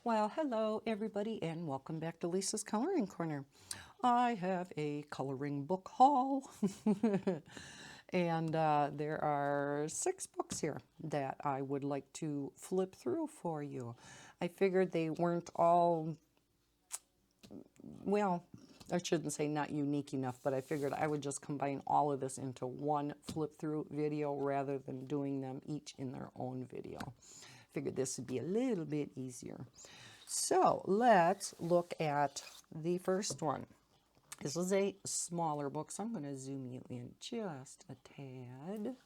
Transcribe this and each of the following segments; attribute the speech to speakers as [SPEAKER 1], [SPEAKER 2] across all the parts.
[SPEAKER 1] Well, hello everybody and welcome back to Lisa's Coloring Corner. I have a coloring book haul and there are 6 books here that I would like to flip through for you. I figured they weren't all, well, I shouldn't say not unique enough, but I figured I would just combine all of this into one flip through video rather than doing them each in their own video. Figured this would be a little bit easier. So let's look at the first one. This is a smaller book, so I'm going to zoom you in just a tad.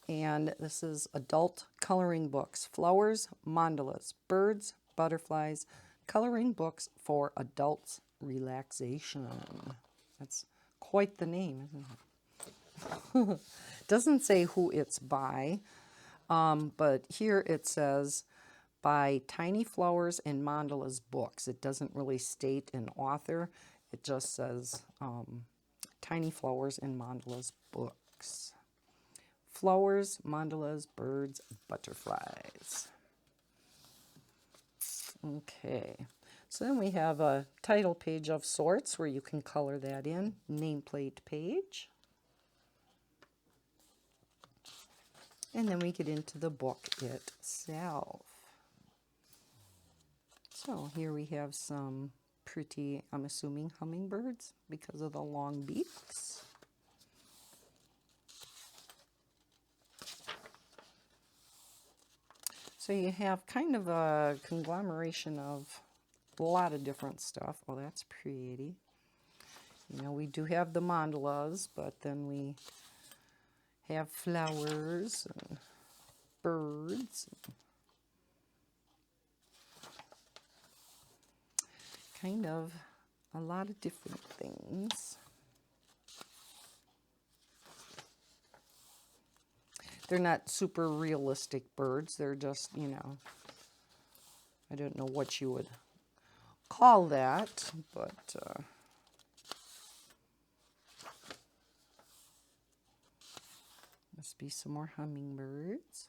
[SPEAKER 1] And this is adult coloring books, flowers, mandalas, birds, butterflies, coloring books for adults relaxation. That's quite the name, isn't it? Doesn't say who it's by, but here it says by Tiny Flowers and Mandalas Books. It doesn't really state an author. It just says Tiny Flowers and Mandalas Books. Flowers, mandalas, birds, butterflies. Okay, so then we have a title page of sorts where you can color that in. Nameplate page. And then we get into the book itself. So here we have some pretty, I'm assuming, hummingbirds because of the long beaks. So you have kind of a conglomeration of a lot of different stuff. Well, that's pretty. You know, we do have the mandalas, but then we have flowers and birds. Kind of a lot of different things. They're not super realistic birds. They're just, you know, I don't know what you would call that, but must be some more hummingbirds.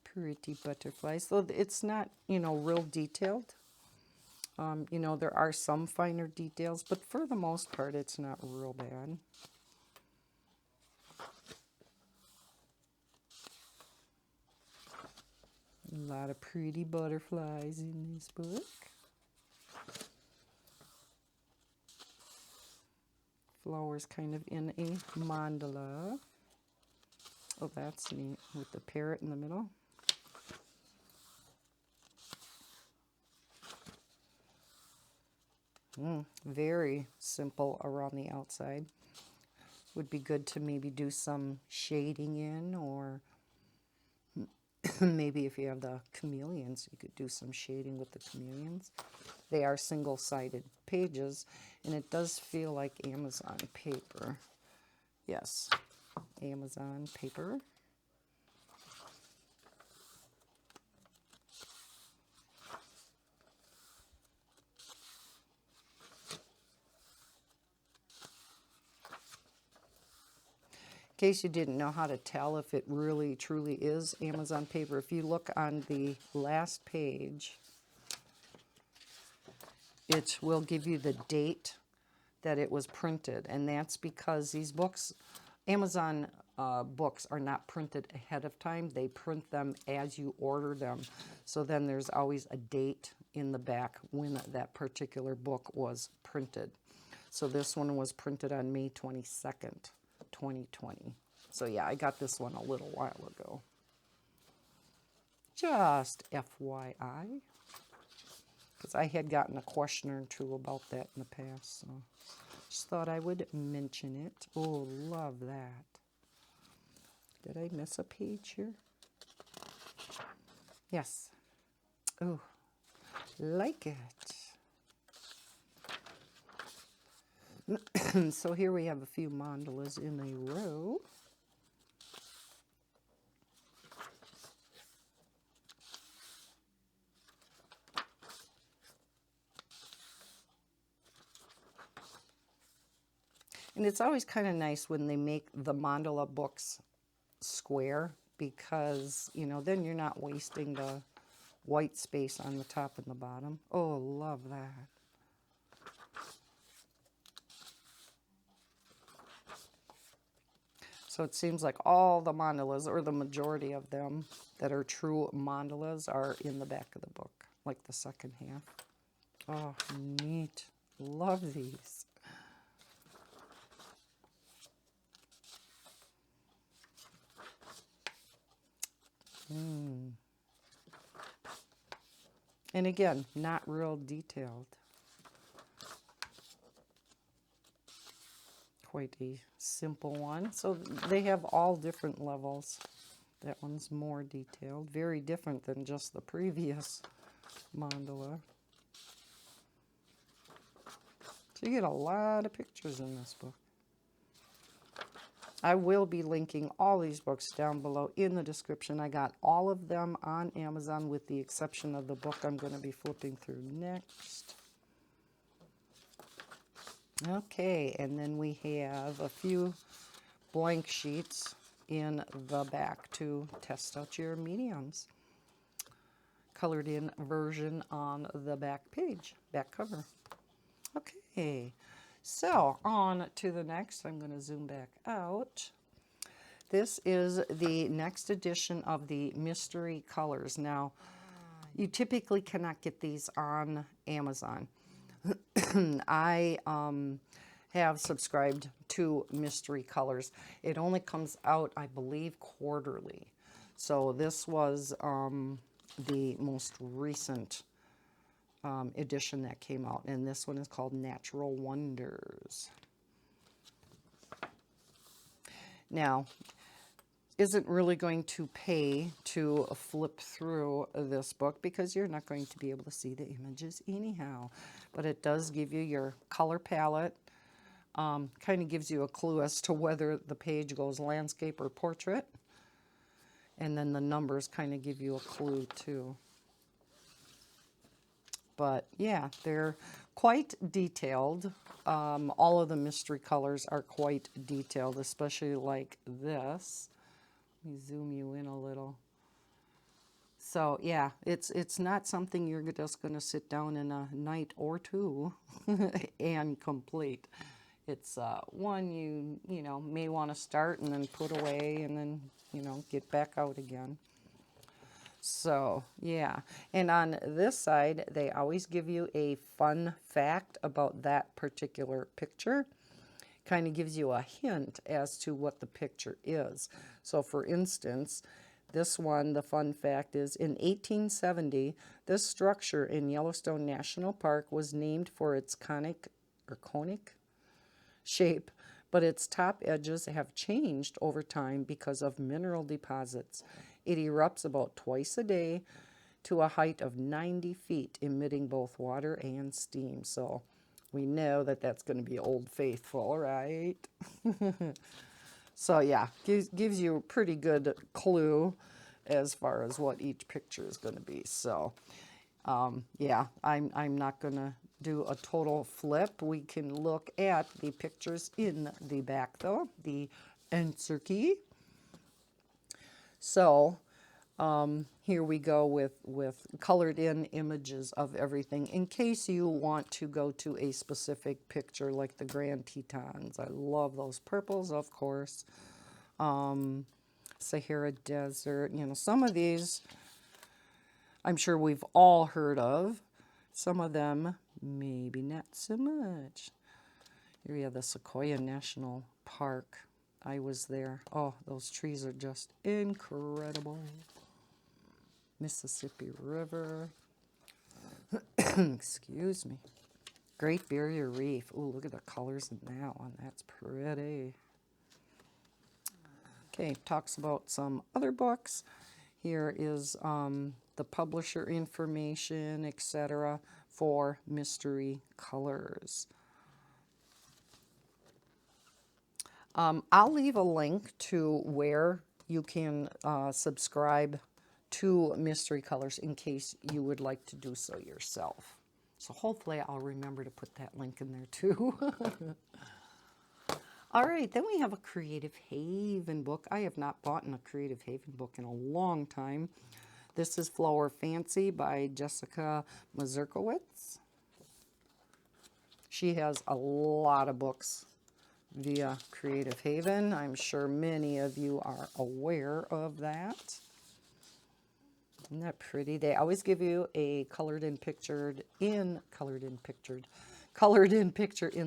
[SPEAKER 1] Pretty butterflies. So it's not, you know, real detailed. You know, there are some finer details, but for the most part, it's not real bad. A lot of pretty butterflies in this book. Flowers kind of in a mandala. Oh, that's neat, with the parrot in the middle. Very simple around the outside. Would be good to maybe do some shading in, or maybe if you have the chameleons, you could do some shading with the chameleons. They are single-sided pages, and it does feel like Amazon paper. Yes, Amazon paper. In case you didn't know how to tell if it really truly is Amazon paper, if you look on the last page, it will give you the date that it was printed, and that's because these books, Amazon books, are not printed ahead of time. They print them as you order them, so then there's always a date in the back when that particular book was printed. So this one was printed on May 22nd, 2020. So yeah, I got this one a little while ago. Just FYI. Because I had gotten a question or two about that in the past, so just thought I would mention it. Oh, love that. Did I miss a page here? Yes. Oh, like it. So here we have a few mandalas in a row. And it's always kind of nice when they make the mandala books square because, you know, then you're not wasting the white space on the top and the bottom. Oh, love that. So it seems like all the mandalas, or the majority of them that are true mandalas, are in the back of the book, like the second half. Oh, neat. Love these. And again, not real detailed. Quite a simple one. So they have all different levels. That one's more detailed. Very different than just the previous mandala. So you get a lot of pictures in this book. I will be linking all these books down below in the description. I got all of them on Amazon with the exception of the book I'm going to be flipping through next. Okay, and then we have a few blank sheets in the back to test out your mediums. Colored in version on the back page, back cover. Okay, so on to the next. I'm going to zoom back out. This is the next edition of the mystery colors. Now, you typically cannot get these on Amazon. I have subscribed to mystery colors. It only comes out, I believe, quarterly. So this was the most recent edition that came out, and this one is called Natural Wonders. Now, isn't really going to pay to flip through this book because you're not going to be able to see the images anyhow. But it does give you your color palette, kind of gives you a clue as to whether the page goes landscape or portrait. And then the numbers kind of give you a clue too. But yeah, they're quite detailed. All of the mystery colors are quite detailed, especially like this. Let me zoom you in a little. So yeah, it's not something you're just going to sit down in a night or two and complete. It's one you know may want to start and then put away and then get back out again. So yeah, and on this side they always give you a fun fact about that particular picture. Kind of gives you a hint as to what the picture is. So for instance, this one, the fun fact is, in 1870, this structure in Yellowstone National Park was named for its conic shape, but its top edges have changed over time because of mineral deposits. It erupts about twice a day to a height of 90 feet, emitting both water and steam. So we know that that's going to be Old Faithful, right? So yeah, gives you a pretty good clue as far as what each picture is going to be. So yeah, I'm not going to do a total flip. We can look at the pictures in the back though, the answer key. So here we go with colored in images of everything in case you want to go to a specific picture like the Grand Tetons. I love those purples, of course. Sahara Desert, some of these I'm sure we've all heard of. Some of them maybe not so much. Here we have the Sequoia National Park. I was there. Oh, those trees are just incredible. Mississippi River. Excuse me. Great Barrier Reef. Ooh, look at the colors in that one. That's pretty. Okay, talks about some other books. Here is the publisher information, etc. for mystery colors. I'll leave a link to where you can subscribe to mystery colors in case you would like to do so yourself. So hopefully I'll remember to put that link in there too. All right, then we have a Creative Haven book. I have not bought a Creative Haven book in a long time. This is Flower Fancy by Jessica Mazurkowitz. She has a lot of books via Creative Haven. I'm sure many of you are aware of that. Isn't that pretty? They always give you a colored in picture in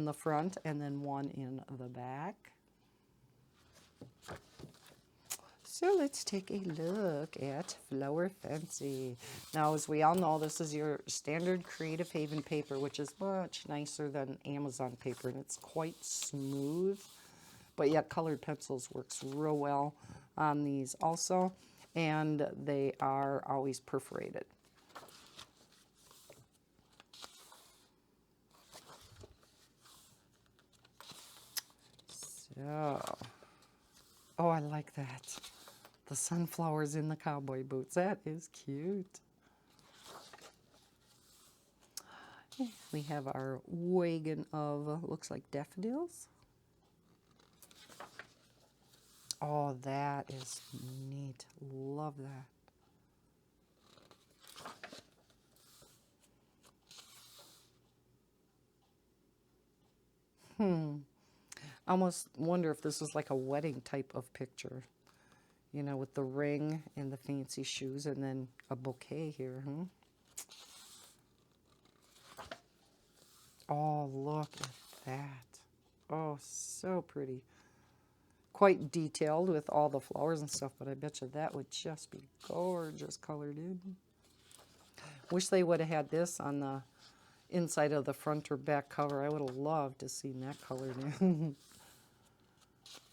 [SPEAKER 1] the front and then one in the back. So let's take a look at Flower Fancy. Now, as we all know, this is your standard Creative Haven paper, which is much nicer than Amazon paper, and it's quite smooth. But yet, colored pencils works real well on these also, and they are always perforated. So, oh, I like that. The sunflowers in the cowboy boots. That is cute. We have our wagon of, looks like daffodils. Oh, that is neat. Love that. I almost wonder if this is like a wedding type of picture. You know, with the ring and the fancy shoes and then a bouquet here, huh? Oh, look at that. Oh, so pretty. Quite detailed with all the flowers and stuff, but I bet you that would just be gorgeous colored in. Wish they would have had this on the inside of the front or back cover. I would have loved to see that colored in.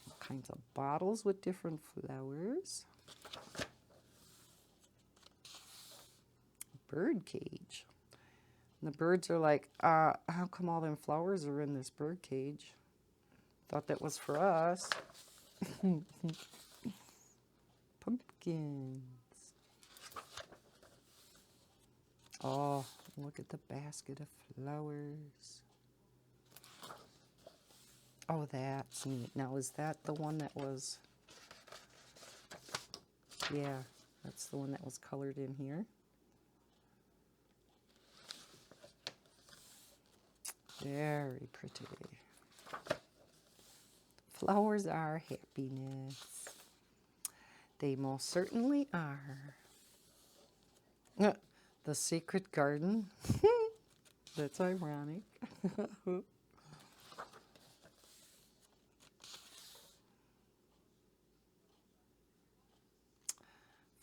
[SPEAKER 1] All kinds of bottles with different flowers. Bird cage. And the birds are like, how come all them flowers are in this bird cage? Thought that was for us. Pumpkins. Oh, look at the basket of flowers. Oh, that's neat. Now, is that the one that was... Yeah, that's the one that was colored in here. Very pretty. Flowers are happiness. They most certainly are. The secret garden. That's ironic.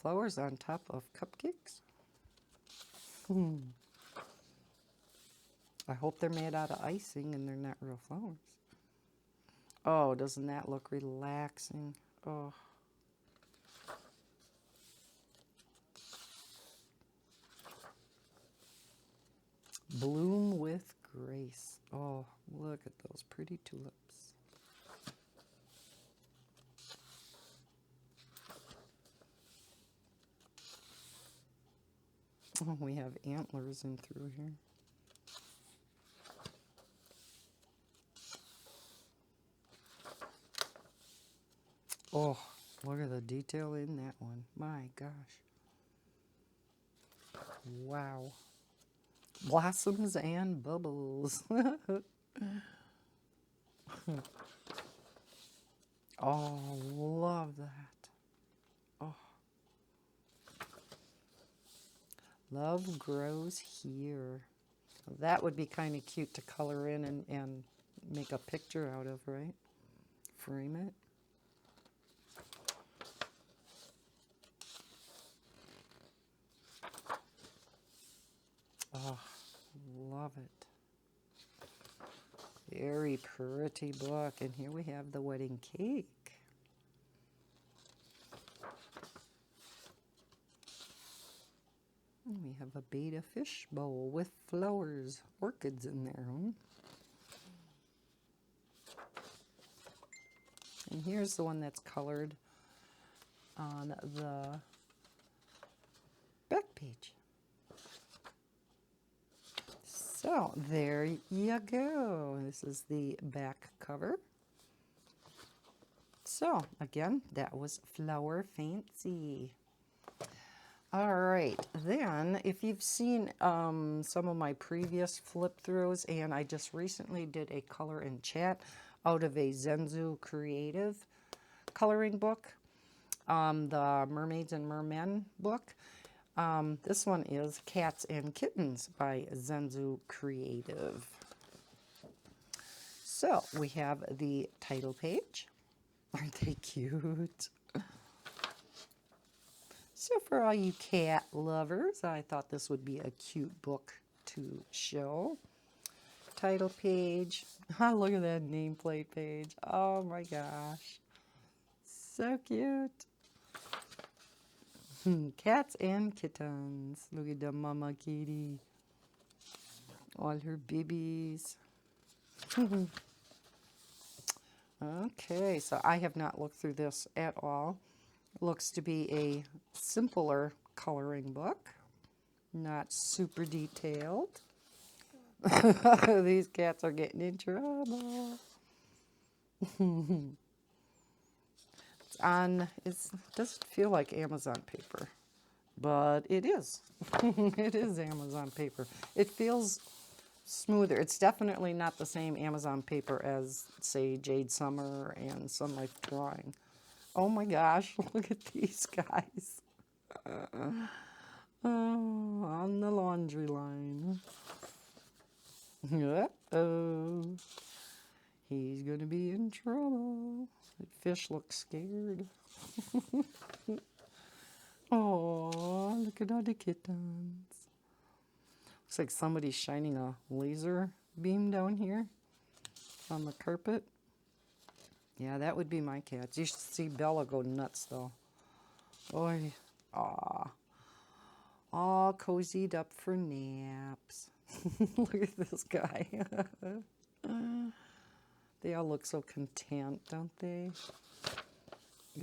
[SPEAKER 1] Flowers on top of cupcakes. I hope they're made out of icing and they're not real flowers. Oh, doesn't that look relaxing? Oh. Bloom with grace. Oh, look at those pretty tulips. Oh, we have antlers in through here. Oh, look at the detail in that one. My gosh. Wow. Blossoms and bubbles. Oh, love that. Oh. Love grows here. That would be kind of cute to color in and make a picture out of, right? Frame it. Oh, love it. Very pretty book. And here we have the wedding cake. And we have a betta fish bowl with flowers, orchids in there. Huh? And here's the one that's colored on the back page. So there you go. This is the back cover. So again, that was Flower Fancy. All right, then if you've seen some of my previous flip throughs, and I just recently did a color and chat out of a Zenzu Creative coloring book, the Mermaids and Mermen book. This one is Cats and Kittens by Zenzu Creative. So we have the title page. Aren't they cute? So for all you cat lovers, I thought this would be a cute book to show. Title page. Oh, look at that nameplate page. Oh my gosh. So cute. Cats and kittens. Look at the mama kitty. All her babies. Okay, so I have not looked through this at all. Looks to be a simpler coloring book, not super detailed. These cats are getting in trouble. It doesn't feel like Amazon paper, but it is. It is Amazon paper. It feels smoother. It's definitely not the same Amazon paper as, say, Jade Summer and Sun Life Drawing. Oh my gosh, look at these guys. On the laundry line. Uh-oh. He's going to be in trouble. The fish looks scared. Oh, look at all the kittens. Looks like somebody's shining a laser beam down here on the carpet. Yeah, that would be my cats. You should see Bella go nuts, though. Oy. Aw. All cozied up for naps. Look at this guy. They all look so content, don't they?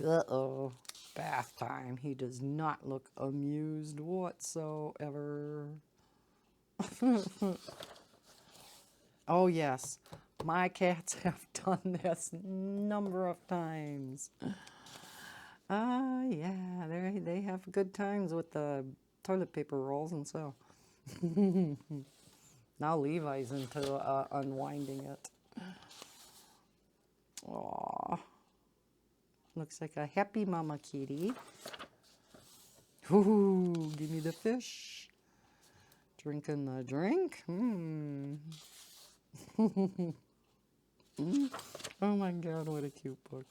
[SPEAKER 1] Uh-oh. Bath time. He does not look amused whatsoever. Oh, yes. My cats have done this a number of times. Yeah, they have good times with the toilet paper rolls and so. Now Levi's into unwinding it. Aw. Looks like a happy mama kitty. Ooh, give me the fish. Drinking the drink. Oh my God, what a cute book.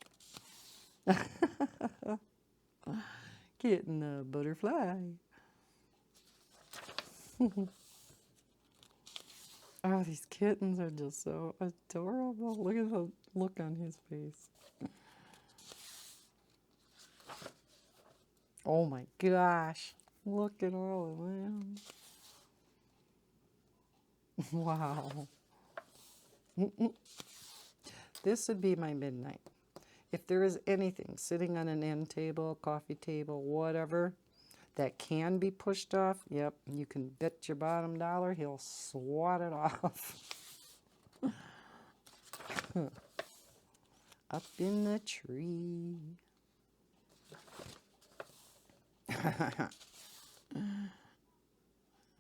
[SPEAKER 1] Getting a butterfly. Oh, these kittens are just so adorable. Look at the look on his face. Oh my gosh. Look at all of them. Wow. This would be my midnight. If there is anything sitting on an end table, coffee table, whatever, that can be pushed off, yep, you can bet your bottom dollar he'll swat it off. Up in the tree. I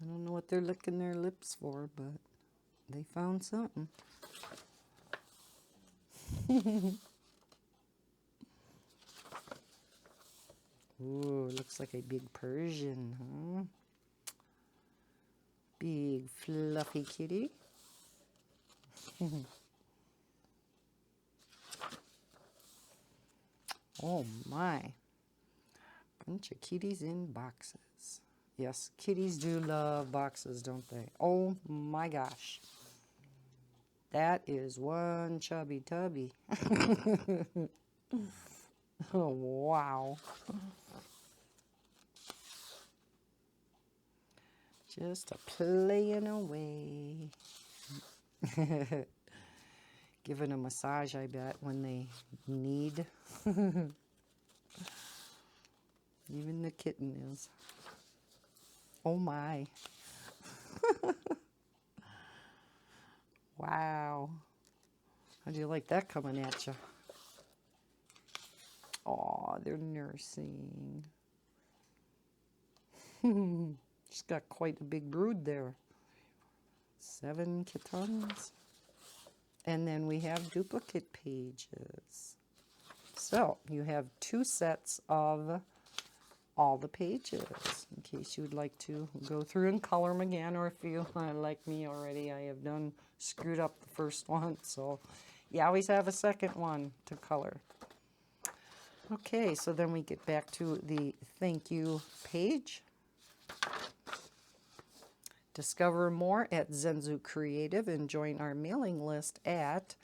[SPEAKER 1] don't know what they're licking their lips for, but they found something. Ooh, looks like a big Persian, huh? Big fluffy kitty. Oh my. Bunch of kitties in boxes. Yes, kitties do love boxes, don't they? Oh my gosh. That is one chubby tubby. Oh, wow. Just a playing away. Giving a massage, I bet, when they need. Even the kitten is. Oh my. Wow. How'd you like that coming at you? they're nursing. She's got quite a big brood there. 7 kittens. And then we have duplicate pages. So you have 2 sets of all the pages in case you would like to go through and color them again, or if you, like me already, I have screwed up the first one. So you always have a second one to color. Okay, so then we get back to the thank you page. Discover more at Zenzu Creative and join our mailing list at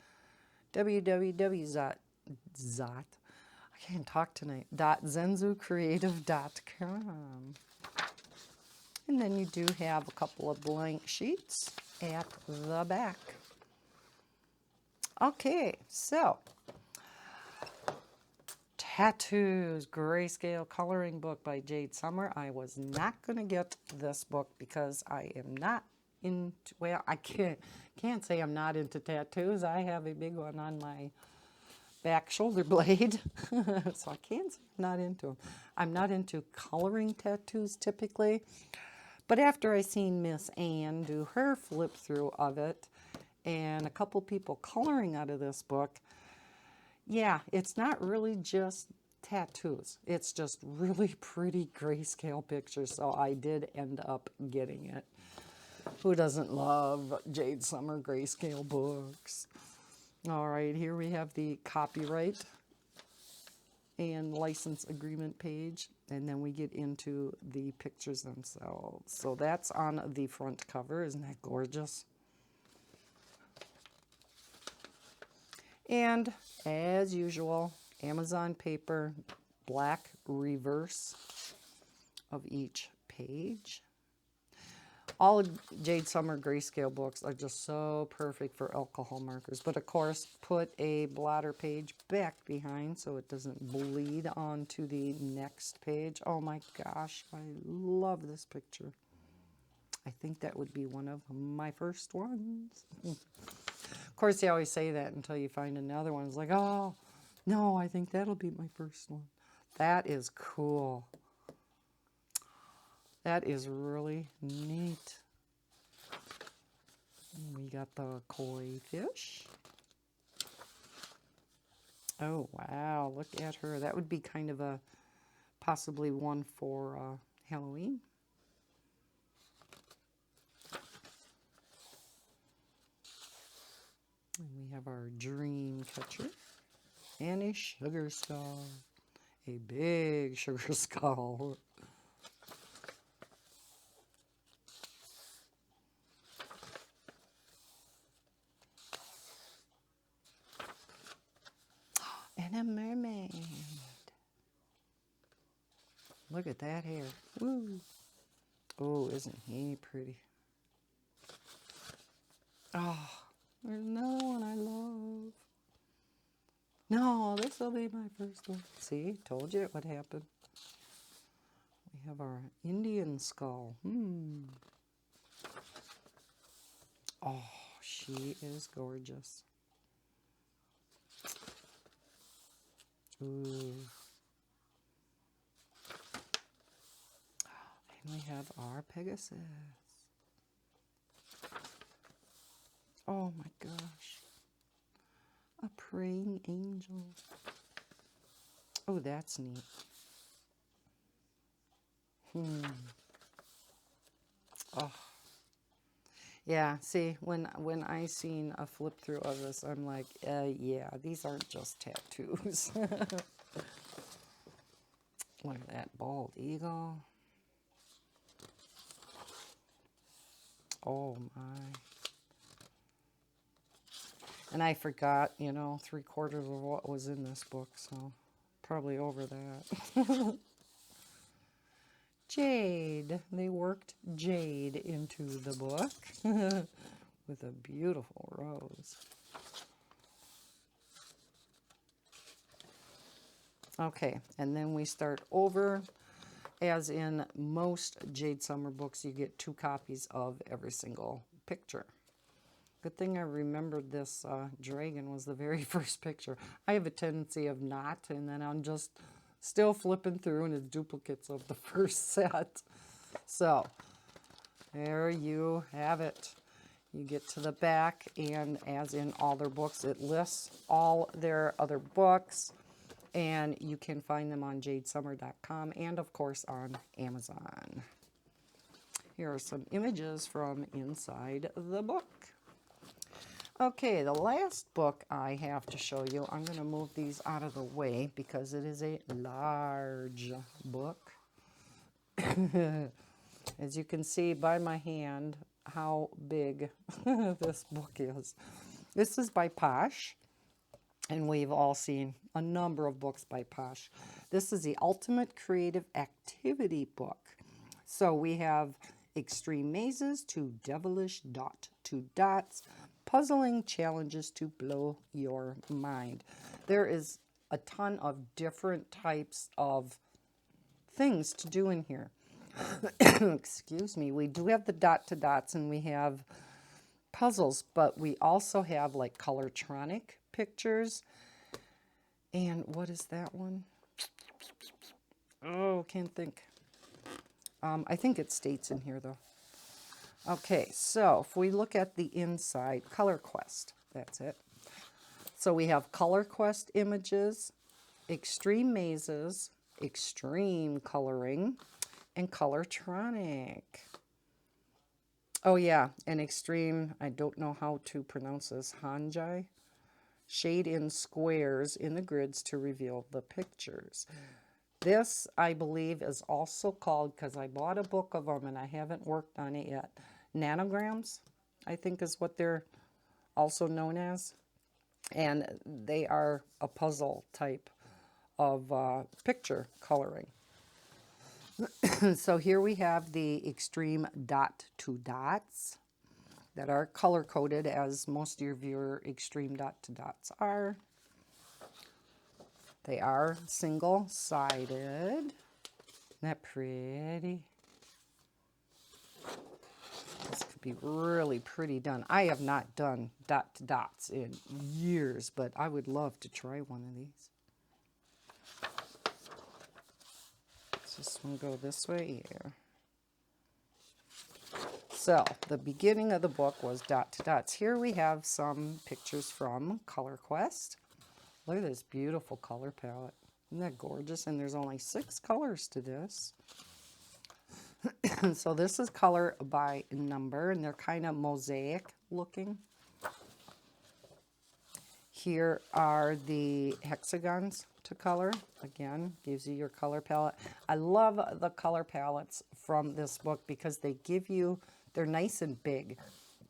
[SPEAKER 1] www.zenzucreative.com. And then you do have a couple of blank sheets at the back. Okay, so Tattoos, Grayscale Coloring Book by Jade Summer. I was not going to get this book because I am not into, well, I can't say I'm not into tattoos. I have a big one on my back shoulder blade, so I can't say I'm not into them. I'm not into coloring tattoos typically, but after I seen Miss Anne do her flip through of it and a couple people coloring out of this book, yeah, it's not really just tattoos. It's just really pretty grayscale pictures, so I did end up getting it. Who doesn't love Jade Summer grayscale books? All right, here we have the copyright and license agreement page, and then we get into the pictures themselves. So that's on the front cover. Isn't that gorgeous? And as usual, Amazon paper, black reverse of each page. All of Jade Summer grayscale books are just so perfect for alcohol markers. But of course, put a blotter page back behind so it doesn't bleed onto the next page. Oh my gosh, I love this picture. I think that would be one of my first ones. Of course, they always say that until you find another one. It's like, oh, no, I think that'll be my first one. That is cool. That is really neat. And we got the koi fish. Oh, wow, look at her. That would be kind of a, possibly one for Halloween. And we have our dream catcher and a sugar skull, a big sugar skull. And a mermaid. Look at that hair. Woo. Oh, isn't he pretty? Oh. There's another one I love. No, this will be my first one. See, told you it would happen. We have our Indian skull. Oh, she is gorgeous. Ooh. And we have our Pegasus. Oh my gosh. A praying angel. Oh, that's neat. Oh. Yeah, see, when I seen a flip through of this, I'm like, yeah, these aren't just tattoos. Look at that bald eagle. Oh my. And I forgot, you know, 3/4 of what was in this book, so probably over that. Jade. They worked jade into the book with a beautiful rose. Okay, and then we start over. As in most Jade Summer books, you get 2 copies of every single picture. Good thing I remembered this dragon was the very first picture. I have a tendency of not, and then I'll just Still flipping through, and it's duplicates of the first set. So there you have it. You get to the back, and as in all their books, it lists all their other books, and you can find them on jadesummer.com and, of course, on Amazon. Here are some images from inside the book. Okay, the last book I have to show you, I'm going to move these out of the way because it is a large book. As you can see by my hand how big this book is. This is by Posh, and we've all seen a number of books by Posh. This is the Ultimate Creative Activity book. So we have extreme mazes to devilish dot to dots, puzzling challenges to blow your mind. There is a ton of different types of things to do in here. Excuse me. We do have the dot to dots, and we have puzzles, but we also have like colortronic pictures. And what is that one? Oh, can't think. I think it states in here though. Okay, so if we look at the inside, Color Quest, that's it. So we have Color Quest images, extreme mazes, extreme coloring, and colortronic. Oh yeah, and extreme, I don't know how to pronounce this, Hanjai. Shade in squares in the grids to reveal the pictures. This, I believe, is also called, because I bought a book of them and I haven't worked on it yet, nanograms, I think is what they're also known as. And they are a puzzle type of picture coloring. So here we have the extreme dot to dots that are color coded, as most of your extreme dot to dots are. They are single-sided. Isn't that pretty? This could be really pretty done. I have not done dot to dots in years, but I would love to try one of these. Does this one go this way? Yeah. So the beginning of the book was dot to dots. Here we have some pictures from Color Quest. Look at this beautiful color palette. Isn't that gorgeous? And there's only 6 colors to this. So this is color by number, and they're kind of mosaic looking. Here are the hexagons to color. Again, gives you your color palette. I love the color palettes from this book because they give you, they're nice and big,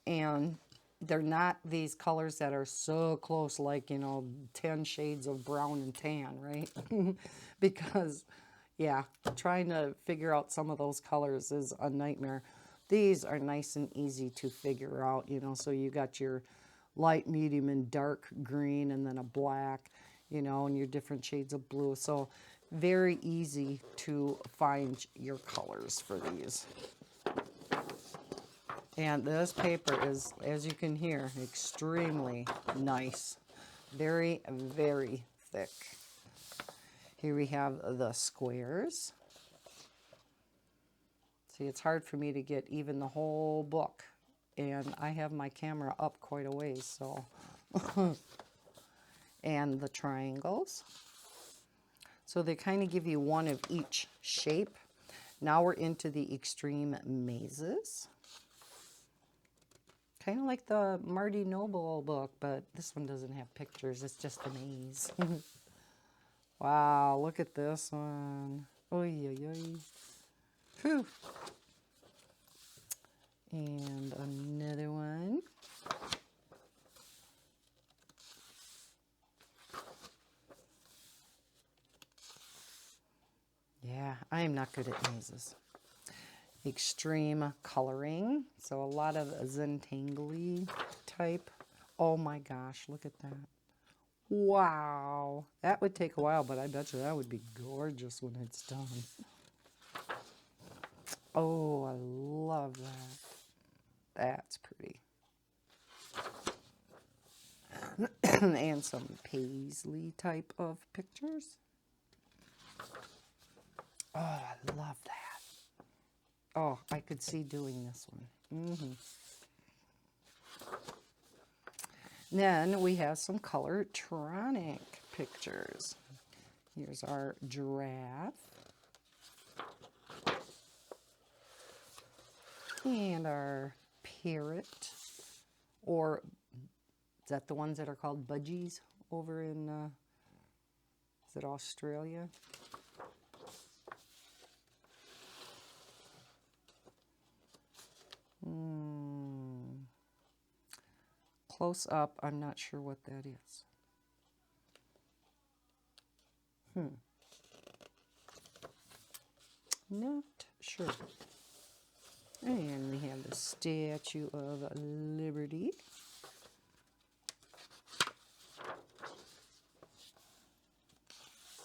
[SPEAKER 1] and they're not these colors that are so close, like, you know, 10 shades of brown and tan, right? Because, yeah, trying to figure out some of those colors is a nightmare. These are nice and easy to figure out, you know, so you got your light, medium, and dark green, and then a black, you know, and your different shades of blue. So very easy to find your colors for these. And this paper is, as you can hear, extremely nice. Very, very thick. Here we have the squares. See, it's hard for me to get even the whole book. And I have my camera up quite a ways, so. And the triangles. So they kind of give you one of each shape. Now we're into the extreme mazes. Kind of like the Marty Noble book, but this one doesn't have pictures. It's just a maze. Wow, look at this one. Oy, oy, oy. Whew. And another one. Yeah, I am not good at mazes. Extreme coloring. So a lot of Zentangly type. Oh my gosh, look at that. Wow. That would take a while, but I bet you that would be gorgeous when it's done. Oh, I love that. That's pretty. And some paisley type of pictures. Oh, I love that. Oh, I could see doing this one. Then we have some colortronic pictures. Here's our giraffe. And our parrot. Or is that the ones that are called budgies over in, is it Australia? Close up, I'm not sure what that is. Not sure. And we have the Statue of Liberty.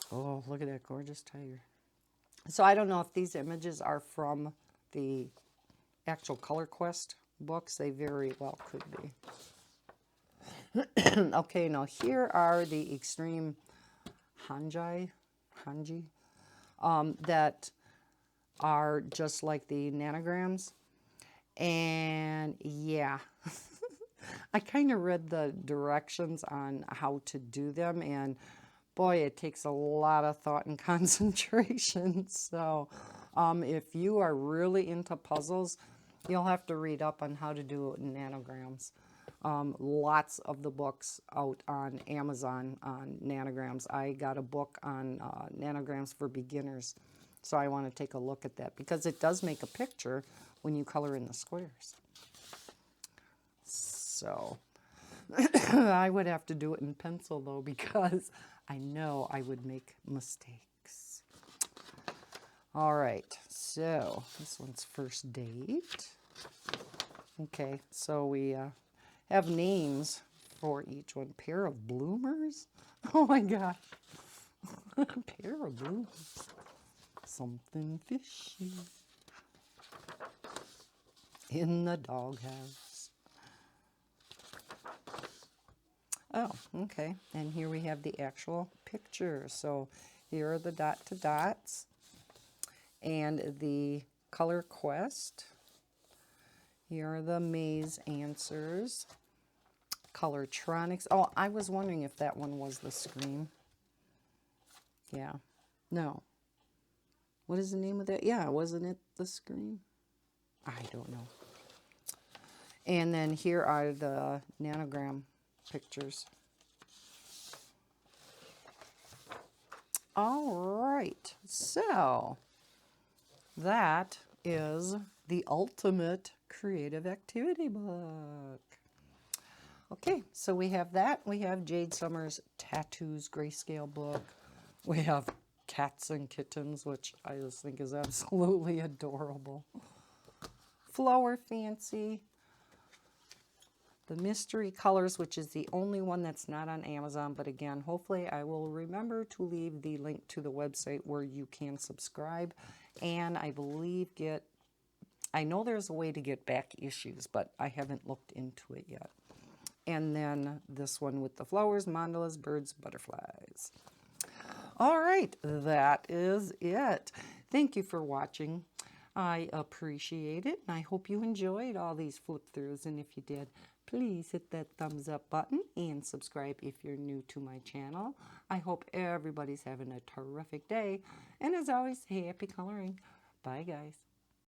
[SPEAKER 1] Oh, look at that gorgeous tiger. So I don't know if these images are from the actual Color Quest books. They very well could be. Okay, now here are the extreme hanji, that are just like the nanograms. And yeah, I kind of read the directions on how to do them, and boy, it takes a lot of thought and concentration. So if you are really into puzzles, you'll have to read up on how to do nanograms. Lots of the books out on Amazon on nanograms. I got a book on nanograms for beginners, so I want to take a look at that because it does make a picture when you color in the squares. So I would have to do it in pencil though, because I know I would make mistakes. All right, so this one's first date. Okay, so we have names for each one. Pair of bloomers? Oh my God. Pair of bloomers. Something fishy in the doghouse. Oh, okay. And here we have the actual picture. So here are the dot to dots and the Color Quest. Here are the maze answers. Colortronics. Oh, I was wondering if that one was the Scream. Yeah. No. What is the name of that? Yeah, wasn't it the Scream? I don't know. And then here are the nanogram pictures. All right. So that is the ultimate creative activity book. Okay, so we have that. We have Jade Summers' Tattoos Grayscale book. We have Cats and Kittens, which I just think is absolutely adorable. Flower Fancy. The Mystery Colors, which is the only one that's not on Amazon. But again, hopefully I will remember to leave the link to the website where you can subscribe. And I believe I know there's a way to get back issues, but I haven't looked into it yet. And then this one with the flowers, mandalas, birds, butterflies. All right, that is it. Thank you for watching. I appreciate it, and I hope you enjoyed all these flip-throughs. And if you did, please hit that thumbs up button and subscribe if you're new to my channel. I hope everybody's having a terrific day. And as always, happy coloring. Bye, guys.